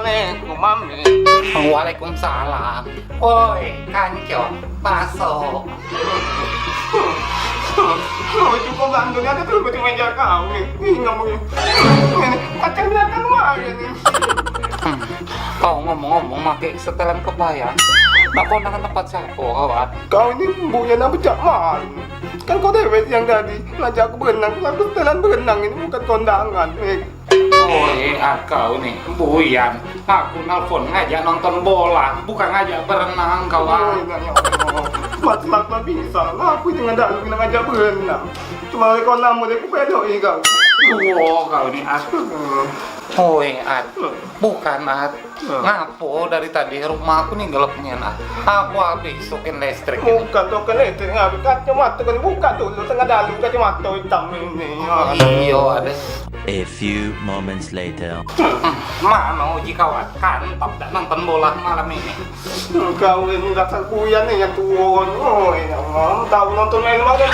Assalamualaikum Mami. Waalaikumsalam. Woi, Kanco, masuk. Itu kok gandungnya ada tuh di meja kau nih. Ih, ngomongin. Kacang datang mana nih? Kau ngomong-ngomong pakai setelan kebaya. Nak kondangan tempat siapa, kawan? Kau ini buya nama Jamal. Kan kau dewet yang tadi ngajak aku berenang. Aku setelan berenang ini bukan kondangan. Woi, kau nih, Buyan. Aku nelfon ngajak nonton bola, bukan ngajak berenang, kawan. Mat bisa lah. Aku jangan dalu kena ngajak berenang. Cuma kau lama deh, aku pedok ini kau. Kau nih, Woi, bukan, Ngapo dari tadi rumahku nih gelapnya, Aku habis sokin listrik ini. Bukan token listrik, habis kacamata kan buka dulu tengah dalu kacamata hitam ini. Iyo, ada. A few moments later. Mana uji kawan? Kan tak nonton bola malam ini. Kau ini rasa kuyan nih yang turun. Oh, ya Allah, tahu nonton main malam.